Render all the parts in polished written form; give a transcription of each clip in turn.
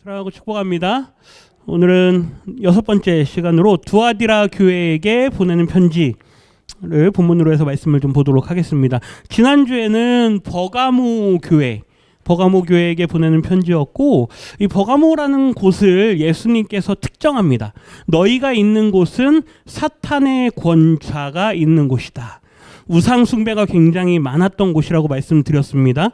사랑하고 축복합니다. 오늘은 6번째 시간으로 두아디라 교회에게 보내는 편지를 본문으로 해서 말씀을 좀 보도록 하겠습니다. 지난주에는 버가모 교회에게 보내는 편지였고, 이 버가모라는 곳을 예수님께서 특정합니다. 너희가 있는 곳은 사탄의 권좌가 있는 곳이다. 우상 숭배가 굉장히 많았던 곳이라고 말씀드렸습니다.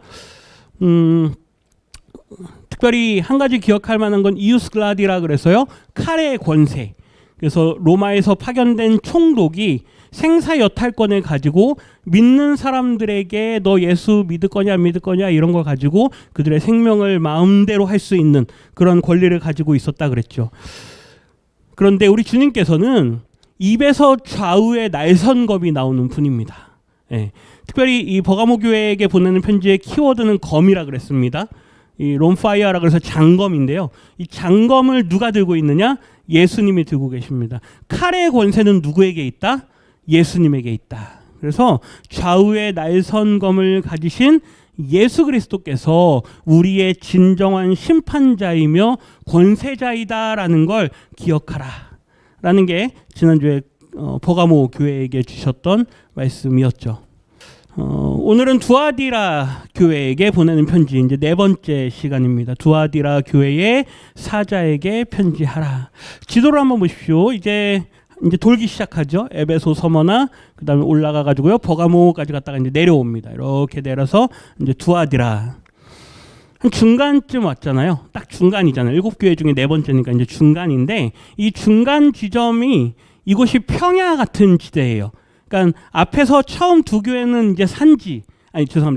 특별히 한 가지 기억할 만한 건 이우스글라디라 그래서요, 칼의 권세. 그래서 로마에서 파견된 총독이 생사여탈권을 가지고 믿는 사람들에게 너 예수 믿을 거냐 안 믿을 거냐 이런 걸 가지고 그들의 생명을 마음대로 할 수 있는 그런 권리를 가지고 있었다 그랬죠. 그런데 우리 주님께서는 입에서 좌우의 날선검이 나오는 분입니다. 예. 특별히 이 버가모 교회에게 보내는 편지의 키워드는 검이라 그랬습니다. 이 롬파이어라 그래서 장검인데요. 이 장검을 누가 들고 있느냐? 예수님이 들고 계십니다. 칼의 권세는 누구에게 있다? 예수님에게 있다. 그래서 좌우의 날선검을 가지신 예수 그리스도께서 우리의 진정한 심판자이며 권세자이다라는 걸 기억하라 라는 게 지난주에 버가모 교회에게 주셨던 말씀이었죠. 오늘은 두아디라 교회에게 보내는 편지, 이제 4번째 시간입니다. 두아디라 교회의 사자에게 편지하라. 지도를 한번 보십시오. 이제 돌기 시작하죠. 에베소 서머나 그다음에 올라가 가지고요, 버가모까지 갔다가 이제 내려옵니다. 이렇게 내려서 이제 두아디라 한 중간쯤 왔잖아요. 딱 중간이잖아요. 7교회 중에 4번째니까 이제 중간인데, 이 중간 지점이 이곳이 평야 같은 지대예요. 그러니까 앞에서 처음 2교회는 이제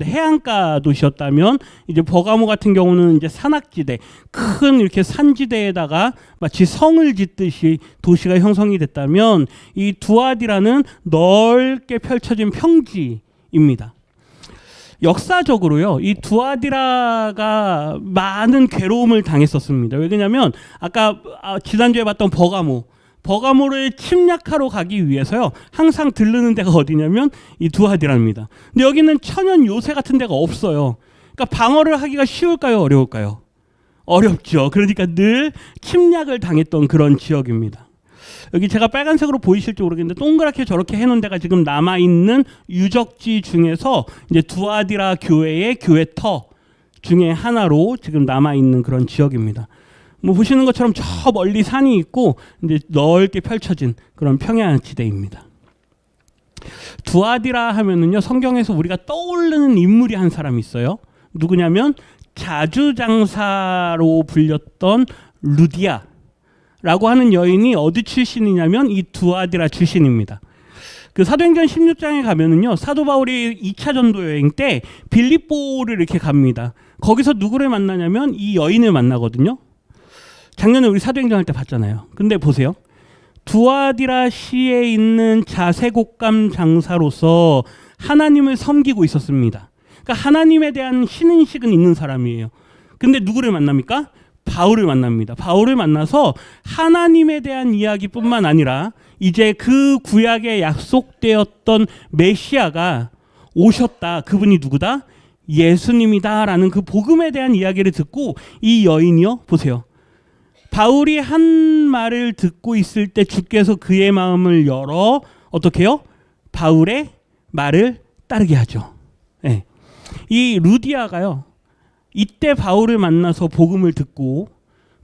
해안가 도시였다면, 이제 버가모 같은 경우는 이제 산악지대, 큰 이렇게 산지대에다가 마치 성을 짓듯이 도시가 형성이 됐다면, 이 두아디라는 넓게 펼쳐진 평지입니다. 역사적으로요, 이 두아디라가 많은 괴로움을 당했었습니다. 왜냐하면 아까 지난주에 봤던 버가모를 침략하러 가기 위해서요, 항상 들르는 데가 어디냐면 이 두아디라입니다. 근데 여기는 천연 요새 같은 데가 없어요. 그러니까 방어를 하기가 쉬울까요, 어려울까요? 어렵죠. 그러니까 늘 침략을 당했던 그런 지역입니다. 여기 제가 빨간색으로 보이실지 모르겠는데 동그랗게 저렇게 해놓은 데가 지금 남아있는 유적지 중에서 이제 두아디라 교회의 교회터 중에 하나로 지금 남아있는 그런 지역입니다. 뭐 보시는 것처럼 저 멀리 산이 있고 이제 넓게 펼쳐진 그런 평야지대입니다. 두아디라 하면은요, 성경에서 우리가 떠오르는 인물이 한 사람이 있어요. 누구냐면 자주장사로 불렸던 루디아라고 하는 여인이 어디 출신이냐면 이 두아디라 출신입니다. 그 사도행전 16장에 가면은요, 사도 바울이 2차 전도 여행 때 빌립보를 이렇게 갑니다. 거기서 누구를 만나냐면 이 여인을 만나거든요. 작년에 우리 사도행전 할 때 봤잖아요. 근데 보세요. 두아디라 시에 있는 자색옥감 장사로서 하나님을 섬기고 있었습니다. 그러니까 하나님에 대한 신인식은 있는 사람이에요. 근데 누구를 만납니까? 바울을 만납니다. 바울을 만나서 하나님에 대한 이야기뿐만 아니라 이제 그 구약에 약속되었던 메시아가 오셨다. 그분이 누구다? 예수님이다라는 그 복음에 대한 이야기를 듣고 이 여인이요, 보세요. 바울이 한 말을 듣고 있을 때 주께서 그의 마음을 열어 어떻게 해요? 바울의 말을 따르게 하죠. 네. 이 루디아가요, 이때 바울을 만나서 복음을 듣고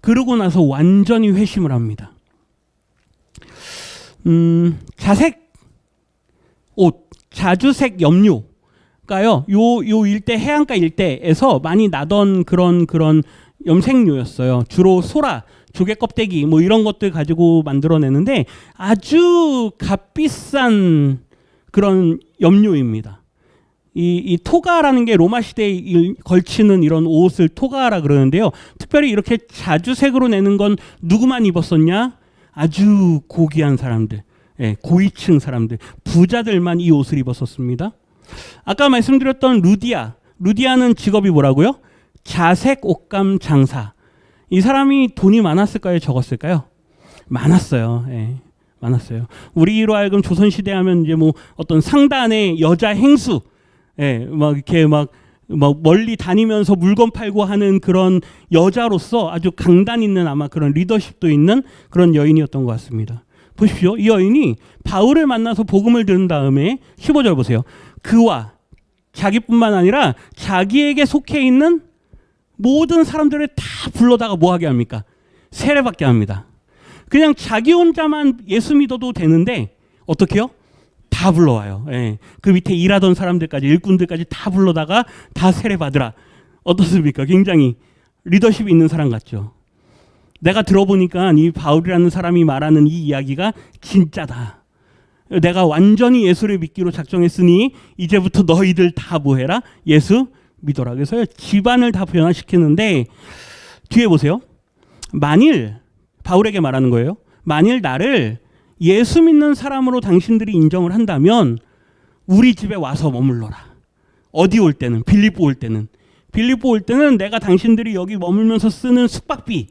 그러고 나서 완전히 회심을 합니다. 자색 옷, 자주색 염료가요, 요 일대, 해안가 일대에서 많이 나던 그런 염색료였어요. 주로 소라, 조개 껍데기 뭐 이런 것들 가지고 만들어내는데 아주 값비싼 그런 염료입니다. 이 토가라는 게 로마 시대에 걸치는 이런 옷을 토가라 그러는데요. 특별히 이렇게 자주색으로 내는 건 누구만 입었었냐? 아주 고귀한 사람들, 고위층 사람들, 부자들만 이 옷을 입었었습니다. 아까 말씀드렸던 루디아는 직업이 뭐라고요? 자색 옷감 장사. 이 사람이 돈이 많았을까요, 적었을까요? 많았어요. 많았어요. 우리로 하여금 조선시대 하면 이제 뭐 어떤 상단의 여자 행수, 막 이렇게 막 뭐 멀리 다니면서 물건 팔고 하는 그런 여자로서 아주 강단 있는 아마 그런 리더십도 있는 그런 여인이었던 것 같습니다. 보십시오. 이 여인이 바울을 만나서 복음을 들은 다음에 15절 보세요. 그와 자기뿐만 아니라 자기에게 속해 있는 모든 사람들을 다 불러다가 뭐 하게 합니까? 세례받게 합니다. 그냥 자기 혼자만 예수 믿어도 되는데 어떻게 해요? 다 불러와요. 예. 그 밑에 일하던 사람들까지, 일꾼들까지 다 불러다가 다 세례받으라. 어떻습니까? 굉장히 리더십이 있는 사람 같죠. 내가 들어보니까 이 바울이라는 사람이 말하는 이 이야기가 진짜다. 내가 완전히 예수를 믿기로 작정했으니 이제부터 너희들 다 뭐해라? 예수 믿어라. 그래서 집안을 다 변화시키는데 뒤에 보세요. 만일 바울에게 말하는 거예요. 만일 나를 예수 믿는 사람으로 당신들이 인정을 한다면 우리 집에 와서 머물러라. 어디 올 때는? 빌립보 올 때는. 빌립보 올 때는 내가 당신들이 여기 머물면서 쓰는 숙박비,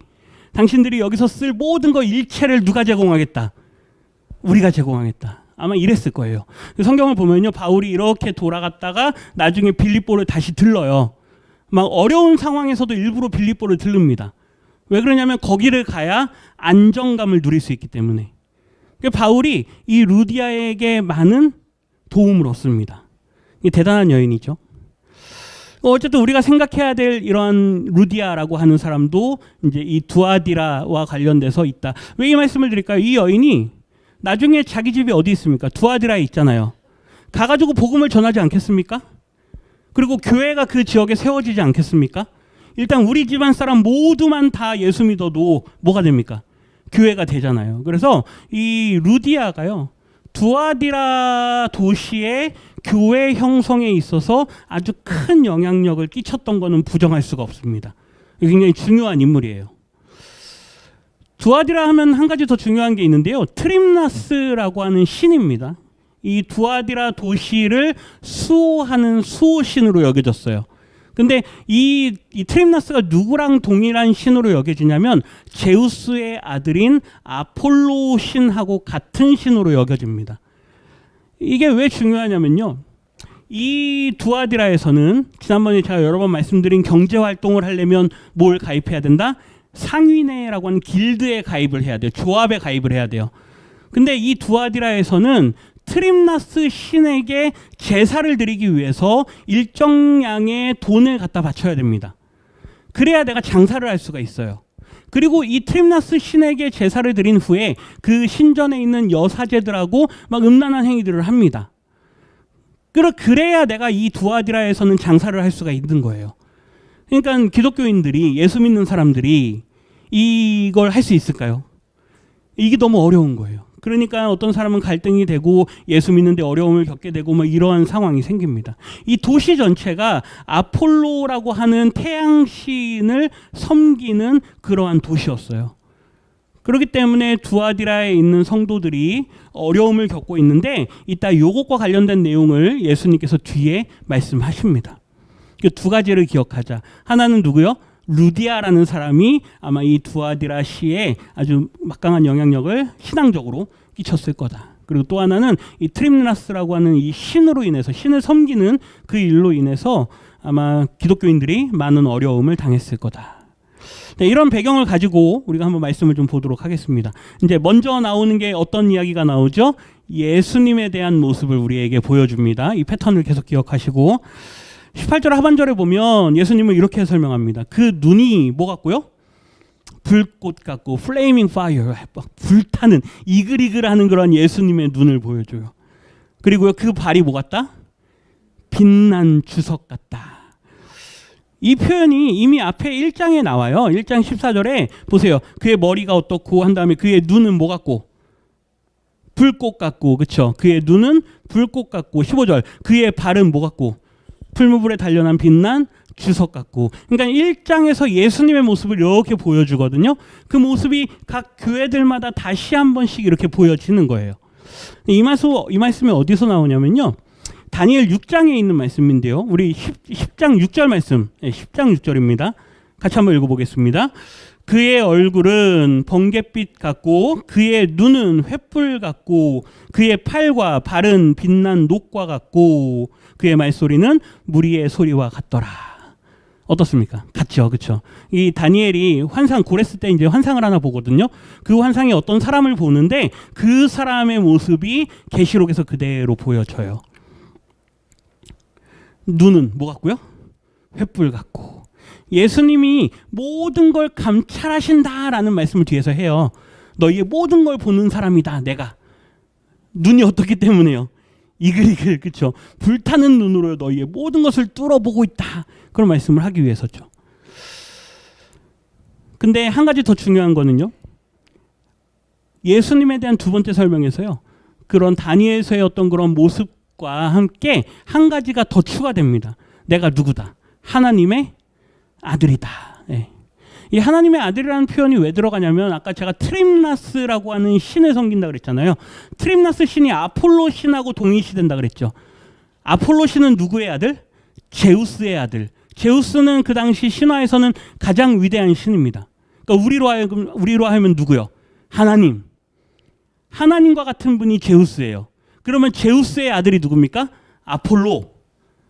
당신들이 여기서 쓸 모든 거 일체를 누가 제공하겠다? 우리가 제공하겠다. 아마 이랬을 거예요. 성경을 보면요. 바울이 이렇게 돌아갔다가 나중에 빌립보를 다시 들러요. 막 어려운 상황에서도 일부러 빌립보를 들릅니다. 왜 그러냐면 거기를 가야 안정감을 누릴 수 있기 때문에. 바울이 이 루디아에게 많은 도움을 얻습니다. 이게 대단한 여인이죠. 어쨌든 우리가 생각해야 될 이러한 루디아라고 하는 사람도 이제 이 두아디라와 관련돼서 있다. 왜 이 말씀을 드릴까요? 이 여인이 나중에 자기 집이 어디 있습니까? 두아디라에 있잖아요. 가가지고 복음을 전하지 않겠습니까? 그리고 교회가 그 지역에 세워지지 않겠습니까? 일단 우리 집안 사람 모두만 다 예수 믿어도 뭐가 됩니까? 교회가 되잖아요. 그래서 이 루디아가요, 두아디라 도시의 교회 형성에 있어서 아주 큰 영향력을 끼쳤던 것은 부정할 수가 없습니다. 굉장히 중요한 인물이에요. 두아디라 하면 한 가지 더 중요한 게 있는데요. 트림나스라고 하는 신입니다. 이 두아디라 도시를 수호하는 수호신으로 여겨졌어요. 근데 이 트림나스가 누구랑 동일한 신으로 여겨지냐면 제우스의 아들인 아폴로 신하고 같은 신으로 여겨집니다. 이게 왜 중요하냐면요. 이 두아디라에서는 지난번에 제가 여러 번 말씀드린 경제활동을 하려면 뭘 가입해야 된다? 상위내라고 하는 길드에 가입을 해야 돼요. 조합에 가입을 해야 돼요. 근데 이 두아디라에서는 트림나스 신에게 제사를 드리기 위해서 일정량의 돈을 갖다 바쳐야 됩니다. 그래야 내가 장사를 할 수가 있어요. 그리고 이 트림나스 신에게 제사를 드린 후에 그 신전에 있는 여사제들하고 막 음란한 행위들을 합니다. 그래야 내가 이 두아디라에서는 장사를 할 수가 있는 거예요. 그러니까 기독교인들이, 예수 믿는 사람들이 이걸 할 수 있을까요? 이게 너무 어려운 거예요. 그러니까 어떤 사람은 갈등이 되고 예수 믿는데 어려움을 겪게 되고 뭐 이러한 상황이 생깁니다. 이 도시 전체가 아폴로라고 하는 태양신을 섬기는 그러한 도시였어요. 그렇기 때문에 두아디라에 있는 성도들이 어려움을 겪고 있는데 이따 요것과 관련된 내용을 예수님께서 뒤에 말씀하십니다. 두 가지를 기억하자. 하나는 누구요? 루디아라는 사람이 아마 이 두아디라시에 아주 막강한 영향력을 신앙적으로 끼쳤을 거다. 그리고 또 하나는 이 트림나스라고 하는 이 신으로 인해서, 신을 섬기는 그 일로 인해서 아마 기독교인들이 많은 어려움을 당했을 거다. 네, 이런 배경을 가지고 우리가 한번 말씀을 좀 보도록 하겠습니다. 이제 먼저 나오는 게 어떤 이야기가 나오죠? 예수님에 대한 모습을 우리에게 보여줍니다. 이 패턴을 계속 기억하시고 18절 하반절에 보면 예수님은 이렇게 설명합니다. 그 눈이 뭐 같고요? 불꽃 같고 플레이밍 파이어, 불타는 이글이글하는 그런 예수님의 눈을 보여줘요. 그리고요, 그 발이 뭐 같다? 빛난 주석 같다. 이 표현이 이미 앞에 1장에 나와요. 1장 14절에 보세요. 그의 머리가 어떻고 한 다음에 그의 눈은 뭐 같고? 불꽃 같고, 그렇죠? 그의 눈은 불꽃 같고 15절 그의 발은 뭐 같고? 풀무불에 단련한 빛난 주석 같고. 그러니까 1장에서 예수님의 모습을 이렇게 보여주거든요. 그 모습이 각 교회들마다 다시 한 번씩 이렇게 보여지는 거예요. 이 말씀이 어디서 나오냐면요. 다니엘 6장에 있는 말씀인데요. 우리 10장 6절 말씀, 10장 6절입니다. 같이 한번 읽어보겠습니다. 그의 얼굴은 번갯빛 같고 그의 눈은 횃불 같고 그의 팔과 발은 빛난 녹과 같고 그의 말소리는 무리의 소리와 같더라. 어떻습니까? 같죠, 그렇죠? 이 다니엘이 환상 고레스 때 이제 환상을 하나 보거든요. 그 환상에 어떤 사람을 보는데 그 사람의 모습이 계시록에서 그대로 보여져요. 눈은 뭐 같고요? 횃불 같고. 예수님이 모든 걸 감찰하신다라는 말씀을 뒤에서 해요. 너희의 모든 걸 보는 사람이다, 내가. 눈이 어떻기 때문에요? 이글이글, 그렇죠? 불타는 눈으로 너희의 모든 것을 뚫어보고 있다. 그런 말씀을 하기 위해서죠. 근데 한 가지 더 중요한 거는요. 예수님에 대한 두 번째 설명에서요. 그런 다니엘서의 어떤 그런 모습과 함께 한 가지가 더 추가됩니다. 내가 누구다? 하나님의 아들이다. 예. 이 하나님의 아들이라는 표현이 왜 들어가냐면 아까 제가 트림나스라고 하는 신을 섬긴다 그랬잖아요. 트림나스 신이 아폴로 신하고 동일시된다 그랬죠. 아폴로 신은 누구의 아들? 제우스의 아들. 제우스는 그 당시 신화에서는 가장 위대한 신입니다. 그러니까 우리로 하면 누구요? 하나님. 하나님과 같은 분이 제우스예요. 그러면 제우스의 아들이 누굽니까? 아폴로.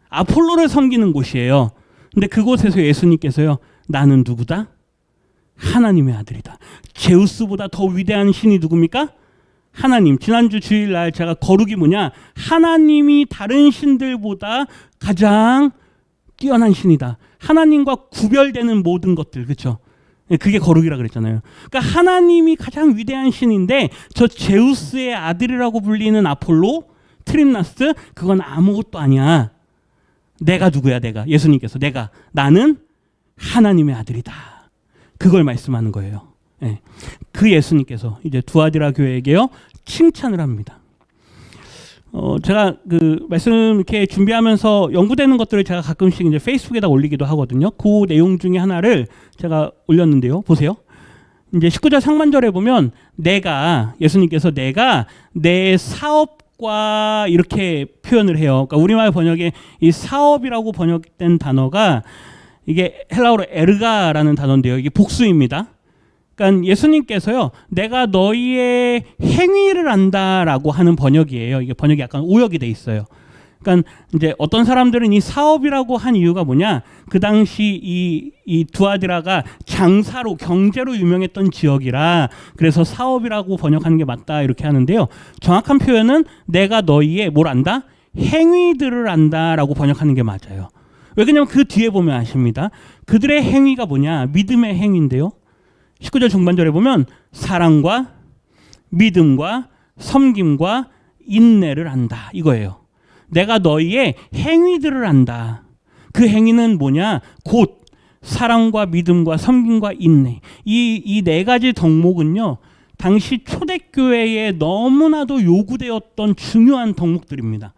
아폴로를 섬기는 곳이에요. 근데 그곳에서 예수님께서요. 나는 누구다? 하나님의 아들이다. 제우스보다 더 위대한 신이 누굽니까? 하나님. 지난주 주일날 제가 거룩이 뭐냐? 하나님이 다른 신들보다 가장 뛰어난 신이다. 하나님과 구별되는 모든 것들, 그렇죠? 그게 거룩이라 그랬잖아요. 그러니까 하나님이 가장 위대한 신인데 저 제우스의 아들이라고 불리는 아폴로, 트림나스, 그건 아무것도 아니야. 내가 누구야? 내가. 예수님께서 나는 하나님의 아들이다. 그걸 말씀하는 거예요. 예. 그 예수님께서 이제 두아디라 교회에게요 칭찬을 합니다. 제가 그 말씀 이렇게 준비하면서 연구되는 것들을 제가 가끔씩 이제 페이스북에다 올리기도 하거든요. 그 내용 중에 하나를 제가 올렸는데요. 보세요. 이제 19절 상반절에 보면 예수님께서 내가 내 사업과 이렇게 표현을 해요. 그러니까 우리말 번역에 이 사업이라고 번역된 단어가 이게 헬라어로 에르가라는 단어인데요. 이게 복수입니다. 그러니까 예수님께서요, 내가 너희의 행위를 안다라고 하는 번역이에요. 이게 번역이 약간 오역이 돼 있어요. 그러니까 이제 어떤 사람들은 이 사업이라고 한 이유가 뭐냐? 그 당시 이 두아디라가 장사로 경제로 유명했던 지역이라 그래서 사업이라고 번역하는 게 맞다 이렇게 하는데요. 정확한 표현은 내가 너희의 뭘 안다? 행위들을 안다라고 번역하는 게 맞아요. 왜냐면 그 뒤에 보면 아십니다. 그들의 행위가 뭐냐? 믿음의 행위인데요. 19절 중반절에 보면 사랑과 믿음과 섬김과 인내를 안다 이거예요. 내가 너희의 행위들을 안다. 그 행위는 뭐냐? 곧 사랑과 믿음과 섬김과 인내. 이 네 가지 덕목은요. 당시 초대교회에 너무나도 요구되었던 중요한 덕목들입니다.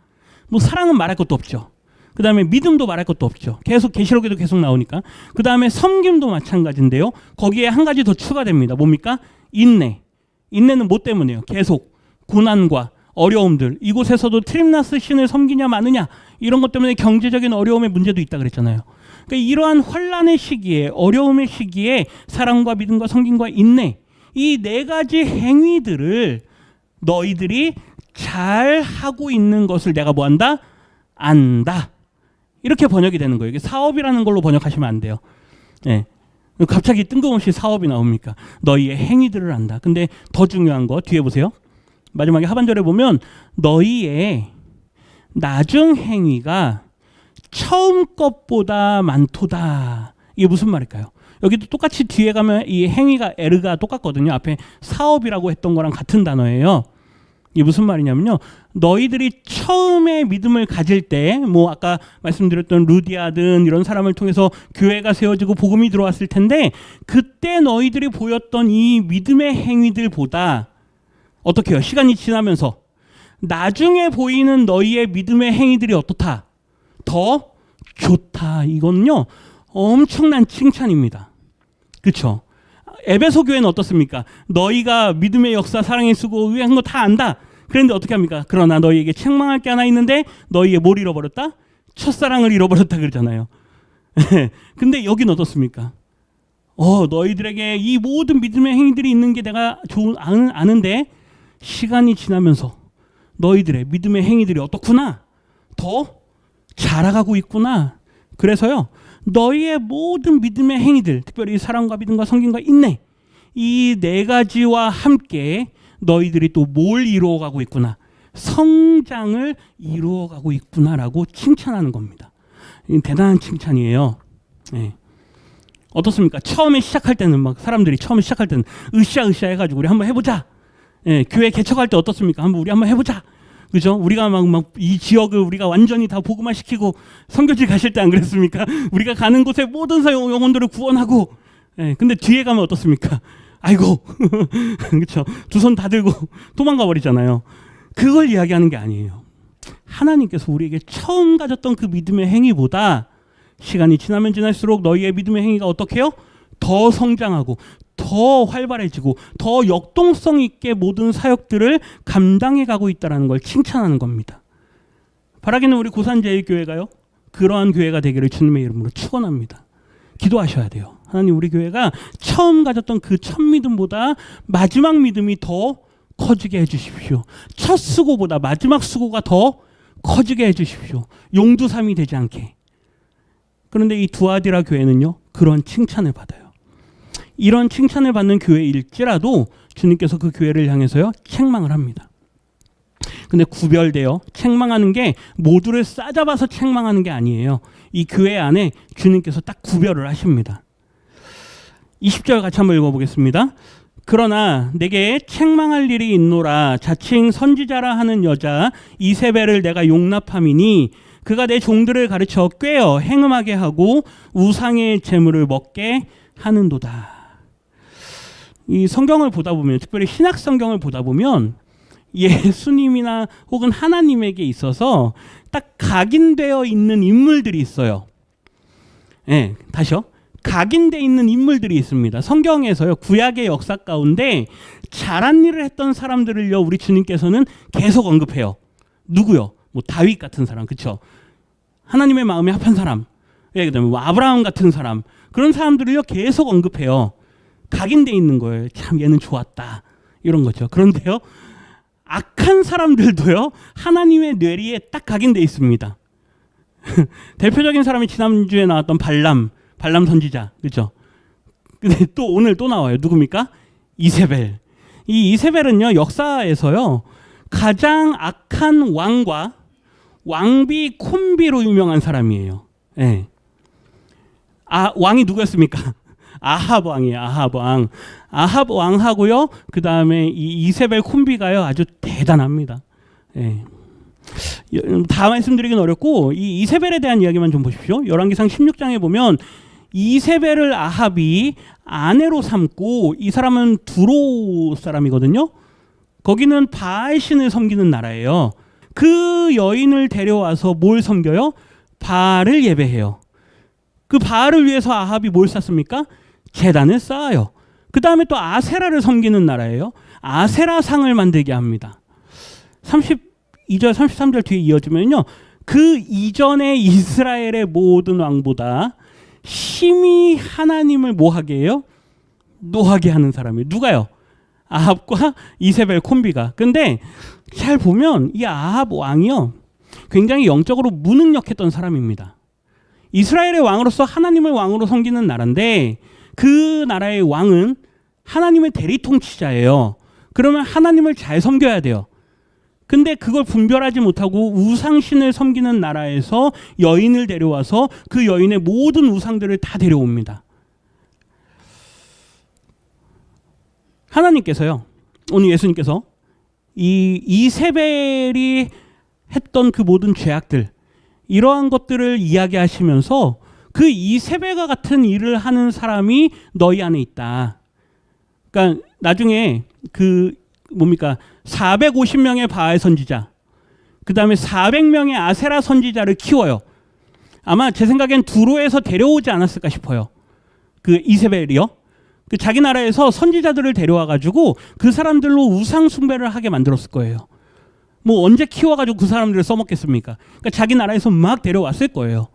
뭐 사랑은 말할 것도 없죠. 그 다음에 믿음도 말할 것도 없죠. 계속 계시록에도 계속 나오니까. 그 다음에 섬김도 마찬가지인데요. 거기에 한 가지 더 추가됩니다. 뭡니까? 인내. 인내는 뭐 때문에요? 계속 고난과 어려움들. 이곳에서도 트림나스 신을 섬기냐 마느냐 이런 것 때문에 경제적인 어려움의 문제도 있다 그랬잖아요. 그러니까 이러한 혼란의 시기에 어려움의 시기에 사랑과 믿음과 섬김과 인내 이 네 가지 행위들을 너희들이 잘 하고 있는 것을 내가 뭐한다? 안다. 이렇게 번역이 되는 거예요. 이게 사업이라는 걸로 번역하시면 안 돼요. 네. 갑자기 뜬금없이 사업이 나옵니까? 너희의 행위들을 안다. 근데 더 중요한 거 뒤에 보세요. 마지막에 하반절에 보면 너희의 나중 행위가 처음 것보다 많도다. 이게 무슨 말일까요? 여기도 똑같이 뒤에 가면 이 행위가 에르가 똑같거든요. 앞에 사업이라고 했던 거랑 같은 단어예요. 이게 무슨 말이냐면요. 너희들이 처음에 믿음을 가질 때, 뭐 아까 말씀드렸던 루디아든 이런 사람을 통해서 교회가 세워지고 복음이 들어왔을 텐데 그때 너희들이 보였던 이 믿음의 행위들보다 어떻게 해요? 시간이 지나면서 나중에 보이는 너희의 믿음의 행위들이 어떻다? 더 좋다. 이건요. 엄청난 칭찬입니다. 그렇죠? 에베소 교회는 어떻습니까? 너희가 믿음의 역사, 사랑의 수고, 의한 거 다 안다. 그런데 어떻게 합니까? 그러나 너희에게 책망할 게 하나 있는데 너희의 뭘 잃어버렸다? 첫사랑을 잃어버렸다 그러잖아요. 근데 여긴 어떻습니까? 너희들에게 이 모든 믿음의 행위들이 있는 게 내가 아는데 시간이 지나면서 너희들의 믿음의 행위들이 어떻구나? 더 자라가고 있구나. 그래서요, 너희의 모든 믿음의 행위들, 특별히 사랑과 믿음과 성김과 인내, 이 네 가지와 함께 너희들이 또 뭘 이루어가고 있구나? 성장을 이루어가고 있구나라고 칭찬하는 겁니다. 대단한 칭찬이에요. 네. 어떻습니까? 처음에 시작할 때는 막 사람들이 처음에 시작할 때는 으쌰으쌰 해가지고 우리 한번 해보자. 예, 교회 개척할 때 어떻습니까? 우리 한번 해보자. 그죠? 우리가 막 이 지역을 우리가 완전히 다 복음화시키고 선교지 가실 때 안 그랬습니까? 우리가 가는 곳에 모든 영혼들을 구원하고. 예, 근데 뒤에 가면 어떻습니까? 아이고, 그렇죠? 두 손 다 들고 도망가 버리잖아요. 그걸 이야기하는 게 아니에요. 하나님께서 우리에게 처음 가졌던 그 믿음의 행위보다 시간이 지나면 지날수록 너희의 믿음의 행위가 어떻게 해요? 더 성장하고 더 활발해지고 더 역동성 있게 모든 사역들을 감당해 가고 있다는 걸 칭찬하는 겁니다. 바라기는 우리 고산제일교회가요, 그러한 교회가 되기를 주님의 이름으로 축원합니다. 기도하셔야 돼요. 하나님, 우리 교회가 처음 가졌던 그 첫 믿음보다 마지막 믿음이 더 커지게 해주십시오. 첫 수고보다 마지막 수고가 더 커지게 해주십시오. 용두삼이 되지 않게. 그런데 이 두아디라 교회는요, 그런 칭찬을 받아요. 이런 칭찬을 받는 교회일지라도 주님께서 그 교회를 향해서요, 책망을 합니다. 근데 구별되어 책망하는 게 모두를 싸잡아서 책망하는 게 아니에요. 이 교회 안에 주님께서 딱 구별을 하십니다. 20절 같이 한번 읽어보겠습니다. 그러나 내게 책망할 일이 있노라. 자칭 선지자라 하는 여자 이세벨을 내가 용납함이니 그가 내 종들을 가르쳐 꾀어 행음하게 하고 우상의 재물을 먹게 하는도다. 이 성경을 보다 보면, 특별히 신약 성경을 보다 보면 예수님이나 혹은 하나님에게 있어서 딱 각인되어 있는 인물들이 있어요. 네, 다시요. 각인되어 있는 인물들이 있습니다. 성경에서요, 구약의 역사 가운데 잘한 일을 했던 사람들을요, 우리 주님께서는 계속 언급해요. 누구요? 뭐 다윗 같은 사람, 그렇죠? 하나님의 마음에 합한 사람, 그다음에 뭐 아브라함 같은 사람, 그런 사람들을요 계속 언급해요. 각인되어 있는 거예요. 참 얘는 좋았다, 이런 거죠. 그런데요, 악한 사람들도요 하나님의 뇌리에 딱 각인되어 있습니다. 대표적인 사람이 지난주에 나왔던 발람 선지자, 그렇죠? 근데 또 오늘 또 나와요. 누굽니까? 이세벨. 이 이세벨은요, 역사에서요 가장 악한 왕과 왕비 콤비로 유명한 사람이에요. 네. 왕이 누구였습니까? 아합 왕이에요. 아합 왕. 아합 왕하고요, 그 다음에 이 이세벨 콤비가요 아주 대단합니다. 네. 다 말씀드리긴 어렵고 이 이세벨에 대한 이야기만 좀 보십시오. 열왕기상 16장에 보면 이세벨을 아합이 아내로 삼고, 이 사람은 두로 사람이거든요. 거기는 바알 신을 섬기는 나라예요. 그 여인을 데려와서 뭘 섬겨요? 바알을 예배해요. 그 바알을 위해서 아합이 뭘 쌓습니까? 제단을 쌓아요. 그 다음에 또 아세라를 섬기는 나라예요. 아세라 상을 만들게 합니다. 32절 33절 뒤에 이어지면요, 그 이전의 이스라엘의 모든 왕보다 심히 하나님을 뭐하게 해요? 노하게 하는 사람이 누가요? 아합과 이세벨 콤비가. 근데 잘 보면 이 아합 왕이요, 굉장히 영적으로 무능력했던 사람입니다. 이스라엘의 왕으로서 하나님을 왕으로 섬기는 나라인데 그 나라의 왕은 하나님의 대리 통치자예요. 그러면 하나님을 잘 섬겨야 돼요. 근데 그걸 분별하지 못하고 우상신을 섬기는 나라에서 여인을 데려와서 그 여인의 모든 우상들을 다 데려옵니다. 하나님께서요, 오늘 예수님께서 이 이세벨이 했던 그 모든 죄악들, 이러한 것들을 이야기하시면서 그 이세벨과 같은 일을 하는 사람이 너희 안에 있다. 그러니까 나중에 그 뭡니까? 450명의 바알 선지자, 그 다음에 400명의 아세라 선지자를 키워요. 아마 제 생각엔 두로에서 데려오지 않았을까 싶어요. 그 이세벨이요. 그 자기 나라에서 선지자들을 데려와가지고 그 사람들로 우상 숭배를 하게 만들었을 거예요. 뭐 언제 키워가지고 그 사람들을 써먹겠습니까? 그러니까 자기 나라에서 막 데려왔을 거예요.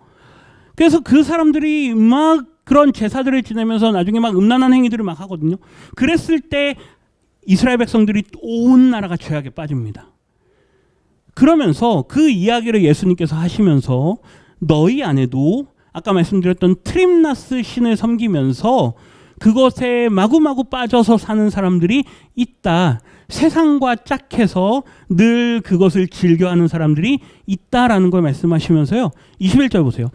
그래서 그 사람들이 막 그런 제사들을 지내면서 나중에 막 음란한 행위들을 막 하거든요. 그랬을 때 이스라엘 백성들이 온 나라가 죄악에 빠집니다. 그러면서 그 이야기를 예수님께서 하시면서 너희 안에도 아까 말씀드렸던 트림나스 신을 섬기면서 그것에 마구마구 빠져서 사는 사람들이 있다. 세상과 짝해서 늘 그것을 즐겨하는 사람들이 있다라는 걸 말씀하시면서요. 21절 보세요.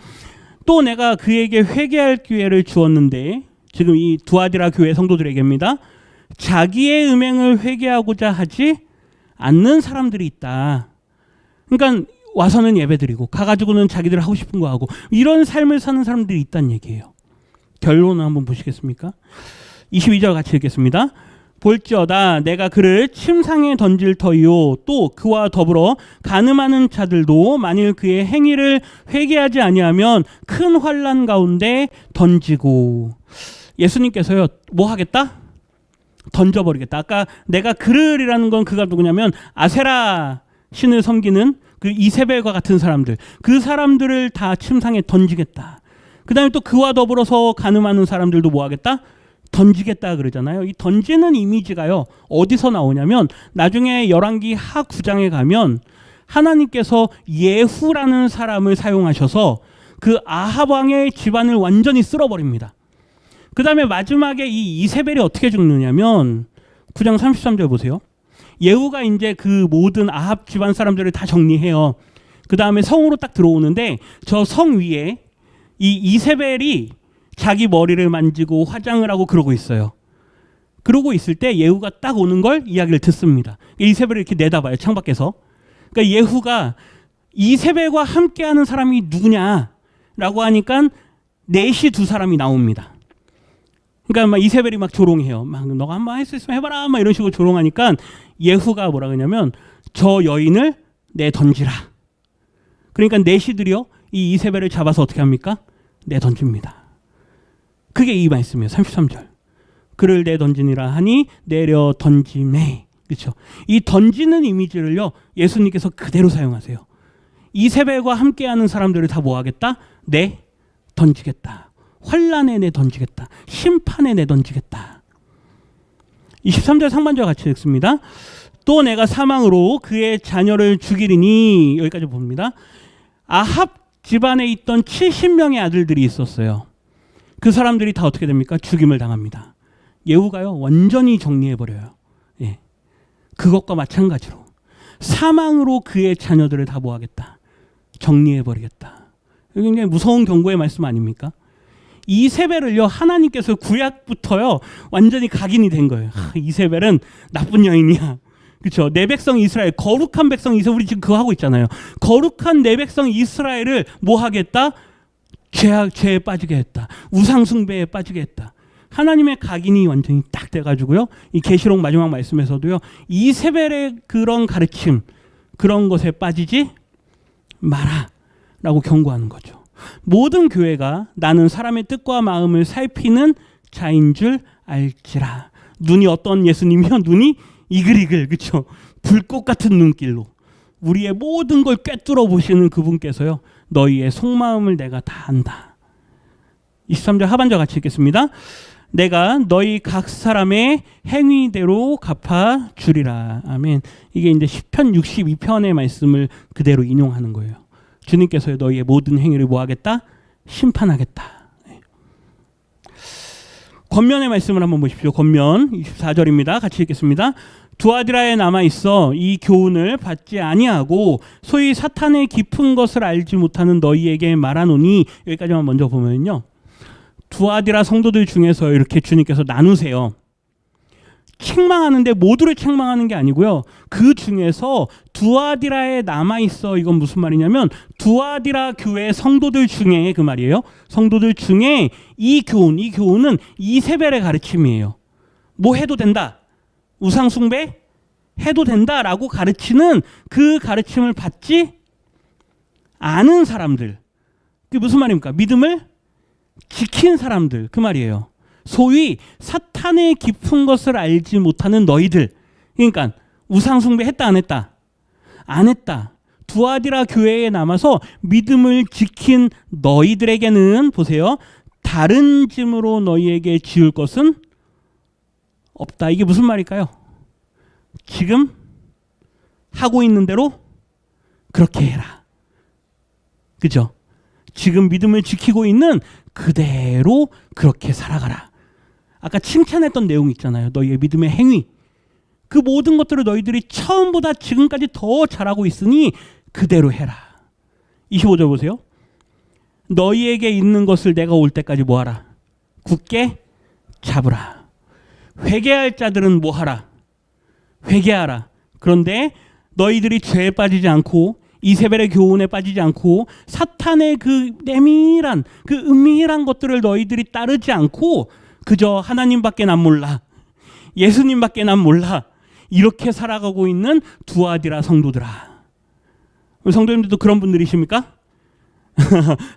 또 내가 그에게 회개할 기회를 주었는데, 지금 이 두아디라 교회 성도들에게입니다. 자기의 음행을 회개하고자 하지 않는 사람들이 있다. 그러니까 와서는 예배드리고 가가지고는 자기들 하고 싶은 거 하고 이런 삶을 사는 사람들이 있다는 얘기예요. 결론을 한번 보시겠습니까? 22절 같이 읽겠습니다. 볼지어다 내가 그를 침상에 던질 터이요 또 그와 더불어 간음하는 자들도 만일 그의 행위를 회개하지 아니하면 큰 환난 가운데 던지고. 예수님께서요 뭐 하겠다? 던져버리겠다. 아까 내가 그를이라는 건 그가 누구냐면 아세라 신을 섬기는 그 이세벨과 같은 사람들, 그 사람들을 다 침상에 던지겠다. 그 다음에 또 그와 더불어서 간음하는 사람들도 뭐 하겠다? 던지겠다 그러잖아요. 이 던지는 이미지가요 어디서 나오냐면 나중에 열왕기 하 9장에 가면 하나님께서 예후라는 사람을 사용하셔서 그 아합 왕의 집안을 완전히 쓸어버립니다. 그 다음에 마지막에 이 이세벨이 어떻게 죽느냐면 9장 33절 보세요. 예후가 이제 그 모든 아합 집안 사람들을 다 정리해요. 그 다음에 성으로 딱 들어오는데 저 성 위에 이 이세벨이 자기 머리를 만지고 화장을 하고 그러고 있어요. 그러고 있을 때 예후가 딱 오는 걸 이야기를 듣습니다. 이세벨을 이렇게 내다봐요. 창밖에서. 그러니까 예후가 이세벨과 함께하는 사람이 누구냐라고 하니까 넷이 두 사람이 나옵니다. 그러니까 막 이세벨이 막 조롱해요. 막 너가 한번 할 수 있으면 해봐라. 막 이런 식으로 조롱하니까 예후가 뭐라 그러냐면 저 여인을 내 던지라. 그러니까 내시들이요 이 이세벨을 잡아서 어떻게 합니까? 내 던집니다. 그게 이 말씀이에요. 33절. 그를 내 던지니라 하니 내려 던짐에. 그렇죠? 이 던지는 이미지를요 예수님께서 그대로 사용하세요. 이세벨과 함께하는 사람들을 다 뭐 하겠다? 내 던지겠다. 환난에 내 던지겠다. 심판에 내 던지겠다. 23절 상반절 같이 읽습니다. 또 내가 사망으로 그의 자녀를 죽이리니. 여기까지 봅니다. 아합 집안에 있던 70명의 아들들이 있었어요. 그 사람들이 다 어떻게 됩니까? 죽임을 당합니다. 예후가요 완전히 정리해버려요. 예. 그것과 마찬가지로 사망으로 그의 자녀들을 다 뭐하겠다? 정리해버리겠다. 이게 굉장히 무서운 경고의 말씀 아닙니까? 이세벨을요 하나님께서 구약부터요 완전히 각인이 된 거예요. 이세벨은 나쁜 여인이야. 그렇죠? 내 백성 이스라엘, 거룩한 백성 이스라엘, 우리 지금 그거 하고 있잖아요. 거룩한 내 백성 이스라엘을 뭐 하겠다? 죄에 빠지게 했다. 우상 숭배에 빠지게 했다. 하나님의 각인이 완전히 딱 돼가지고요. 이 계시록 마지막 말씀에서도요. 이세벨의 그런 가르침, 그런 것에 빠지지 마라라고 경고하는 거죠. 모든 교회가 나는 사람의 뜻과 마음을 살피는 자인 줄 알지라. 눈이 어떤 예수님이요? 눈이 이글이글, 그렇죠? 불꽃 같은 눈길로 우리의 모든 걸 꿰뚫어 보시는 그분께서요. 너희의 속마음을 내가 다 안다. 23절 하반절 같이 읽겠습니다. 내가 너희 각 사람의 행위대로 갚아 주리라. 아멘. 이게 이제 시편 62편의 말씀을 그대로 인용하는 거예요. 주님께서 너희의 모든 행위를 뭐 하겠다? 심판하겠다. 권면의 말씀을 한번 보십시오. 권면 24절입니다. 같이 읽겠습니다. 두아디라에 남아있어 이 교훈을 받지 아니하고 소위 사탄의 깊은 것을 알지 못하는 너희에게 말하노니. 여기까지만 먼저 보면요. 두아디라 성도들 중에서 이렇게 주님께서 나누세요. 책망하는데 모두를 책망하는 게 아니고요. 그 중에서 두아디라에 남아있어. 이건 무슨 말이냐면 두아디라 교회 성도들 중에 그 말이에요. 성도들 중에 이 교훈은 이세벨의 가르침이에요. 뭐 해도 된다. 우상 숭배 해도 된다라고 가르치는 그 가르침을 받지 않은 사람들. 그게 무슨 말입니까? 믿음을 지킨 사람들. 그 말이에요. 소위 사탄의 깊은 것을 알지 못하는 너희들. 그러니까 우상 숭배 했다 안 했다? 안 했다. 두아디라 교회에 남아서 믿음을 지킨 너희들에게는 보세요. 다른 짐으로 너희에게 지을 것은 없다. 이게 무슨 말일까요? 지금 하고 있는 대로 그렇게 해라. 그죠? 지금 믿음을 지키고 있는 그대로 그렇게 살아가라. 아까 칭찬했던 내용 있잖아요. 너희의 믿음의 행위. 그 모든 것들을 너희들이 처음보다 지금까지 더 잘하고 있으니 그대로 해라. 25절 보세요. 너희에게 있는 것을 내가 올 때까지 뭐하라? 굳게 잡으라. 회개할 자들은 뭐하라? 회개하라. 그런데 너희들이 죄에 빠지지 않고 이세벨의 교훈에 빠지지 않고 사탄의 그 내밀한 그 은밀한 것들을 너희들이 따르지 않고 그저 하나님밖에 난 몰라, 예수님밖에 난 몰라, 이렇게 살아가고 있는 두아디라 성도들아. 성도님들도 그런 분들이십니까?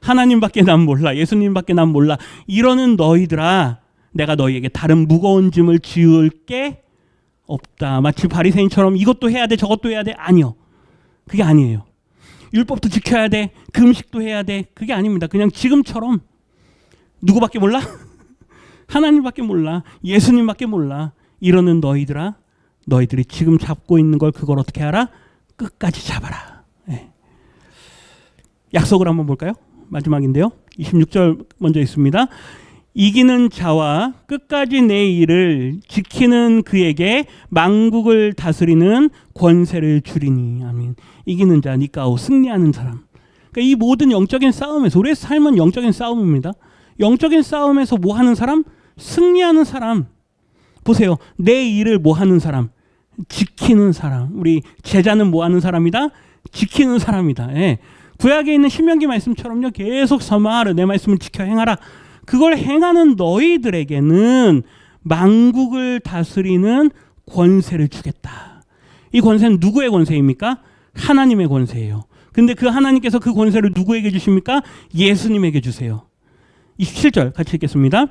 하나님밖에 난 몰라, 예수님밖에 난 몰라 이러는 너희들아, 내가 너희에게 다른 무거운 짐을 지을 게 없다. 마치 바리새인처럼 이것도 해야 돼 저것도 해야 돼. 아니요, 그게 아니에요. 율법도 지켜야 돼, 금식도 해야 돼. 그게 아닙니다. 그냥 지금처럼 누구밖에 몰라? 하나님밖에 몰라, 예수님밖에 몰라 이러는 너희들아, 너희들이 지금 잡고 있는 걸 그걸 어떻게 하라? 끝까지 잡아라. 네. 약속을 한번 볼까요? 마지막인데요. 26절 먼저 있습니다. 이기는 자와 끝까지 내 일을 지키는 그에게 만국을 다스리는 권세를 주리니. 아멘. 이기는 자, 니까오, 승리하는 사람. 그러니까 이 모든 영적인 싸움에서, 우리의 삶은 영적인 싸움입니다. 영적인 싸움에서 뭐 하는 사람? 승리하는 사람. 보세요. 내 일을 뭐 하는 사람? 지키는 사람. 우리 제자는 뭐 하는 사람이다? 지키는 사람이다. 예. 구약에 있는 신명기 말씀처럼요, 계속 삼아하라, 내 말씀을 지켜 행하라. 그걸 행하는 너희들에게는 만국을 다스리는 권세를 주겠다. 이 권세는 누구의 권세입니까? 하나님의 권세예요. 근데 그 하나님께서 그 권세를 누구에게 주십니까? 예수님에게 주세요. 27절 같이 읽겠습니다.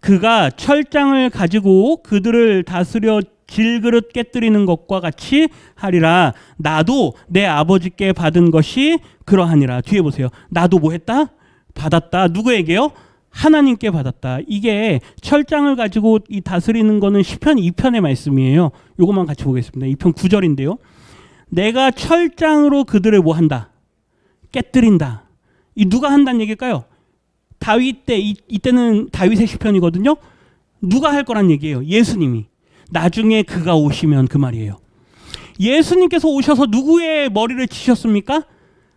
그가 철장을 가지고 그들을 다스려 질그릇 깨뜨리는 것과 같이 하리라. 나도 내 아버지께 받은 것이 그러하니라. 뒤에 보세요. 나도 뭐 했다? 받았다. 누구에게요? 하나님께 받았다. 이게 철장을 가지고 이 다스리는 거는 시편 2편의 말씀이에요. 요것만 같이 보겠습니다. 2편 9절인데요. 내가 철장으로 그들을 뭐 한다? 깨뜨린다. 이 누가 한다는 얘기일까요? 다윗 때, 이때는 다윗의 시편이거든요. 누가 할 거란 얘기예요? 예수님이. 나중에 그가 오시면 그 말이에요. 예수님께서 오셔서 누구의 머리를 치셨습니까?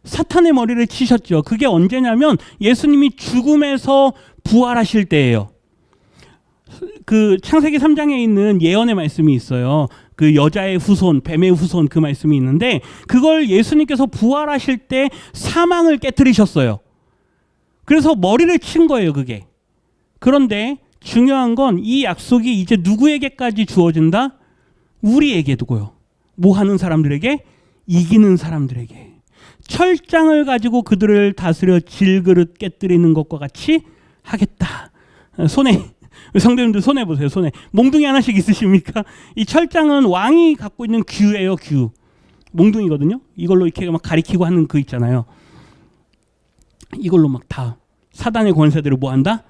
사탄의 머리를 치셨죠. 그게 언제냐면 예수님이 죽음에서 부활하실 때예요. 그 창세기 3장에 있는 예언의 말씀이 있어요. 그 여자의 후손, 뱀의 후손, 그 말씀이 있는데 그걸 예수님께서 부활하실 때 사망을 깨뜨리셨어요. 그래서 머리를 친 거예요, 그게. 그런데 중요한 건 이 약속이 이제 누구에게까지 주어진다? 우리에게도고요. 뭐 하는 사람들에게? 이기는 사람들에게. 철장을 가지고 그들을 다스려 질그릇 깨뜨리는 것과 같이 하겠다. 손에, 성도님들 손에 보세요. 손에 몽둥이 하나씩 있으십니까? 이 철장은 왕이 갖고 있는 규예요. 규. 몽둥이거든요. 이걸로 이렇게 막 가리키고 하는 그 있잖아요. 이걸로 막 다 사단의 권세들을 뭐 한다?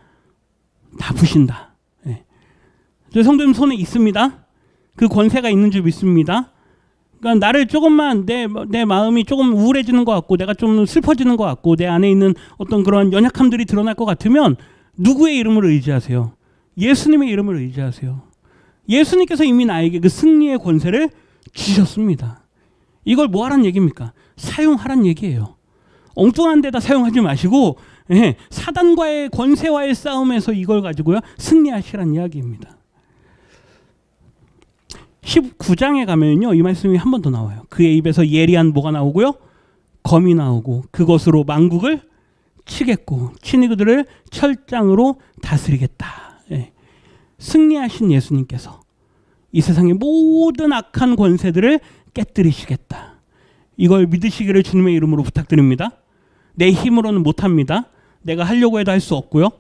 다 부신다. 네. 성도님 손에 있습니다. 그 권세가 있는 줄 믿습니다. 그러니까 나를 조금만 내 마음이 조금 우울해지는 것 같고 내가 좀 슬퍼지는 것 같고 내 안에 있는 어떤 그런 연약함들이 드러날 것 같으면 누구의 이름을 의지하세요? 예수님의 이름을 의지하세요. 예수님께서 이미 나에게 그 승리의 권세를 주셨습니다. 이걸 뭐 하란 얘기입니까? 사용하란 얘기예요. 엉뚱한 데다 사용하지 마시고 사단과의 권세와의 싸움에서 이걸 가지고요 승리하시란 이야기입니다. 19장에 가면요 이 말씀이 한 번 더 나와요. 그의 입에서 예리한 뭐가 나오고요? 검이 나오고 그것으로 만국을 치겠고 친히 그들을 철장으로 다스리겠다. 승리하신 예수님께서 이 세상의 모든 악한 권세들을 깨뜨리시겠다. 이걸 믿으시기를 주님의 이름으로 부탁드립니다. 내 힘으로는 못합니다. 내가 하려고 해도 할 수 없고요.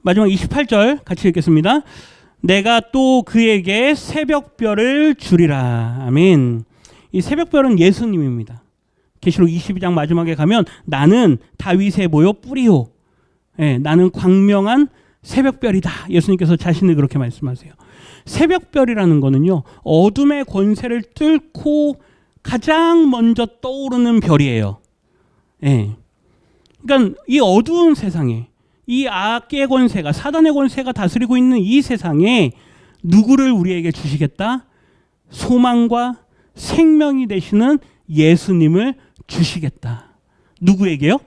마지막 28절 같이 읽겠습니다. 내가 또 그에게 새벽별을 주리라. 아멘. 이 새벽별은 예수님입니다. 계시록 22장 마지막에 가면 나는 다윗의 뭐요? 뿌리요. 예, 나는 광명한 새벽별이다. 예수님께서 자신을 그렇게 말씀하세요. 새벽별이라는 거는요, 어둠의 권세를 뚫고 가장 먼저 떠오르는 별이에요. 예. 그러니까 이 어두운 세상에, 이 악의 권세가, 사단의 권세가 다스리고 있는 이 세상에 누구를 우리에게 주시겠다? 소망과 생명이 되시는 예수님을 주시겠다. 누구에게요?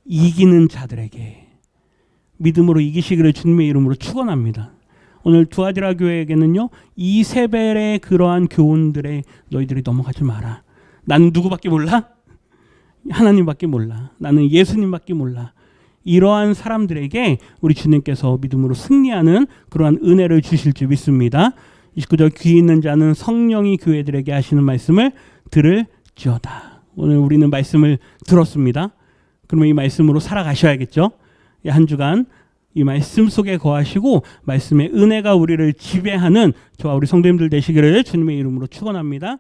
이기는 자들에게. 믿음으로 이기시기를 주님의 이름으로 축원합니다. 오늘 두아디라 교회에게는요, 이세벨의 그러한 교훈들에 너희들이 넘어가지 마라. 나는 누구밖에 몰라? 하나님밖에 몰라. 나는 예수님밖에 몰라. 이러한 사람들에게 우리 주님께서 믿음으로 승리하는 그러한 은혜를 주실 줄 믿습니다. 29절 귀 있는 자는 성령이 교회들에게 하시는 말씀을 들을지어다. 오늘 우리는 말씀을 들었습니다. 그러면 이 말씀으로 살아가셔야겠죠. 한 주간 이 말씀 속에 거하시고 말씀의 은혜가 우리를 지배하는 저와 우리 성도님들 되시기를 주님의 이름으로 축원합니다.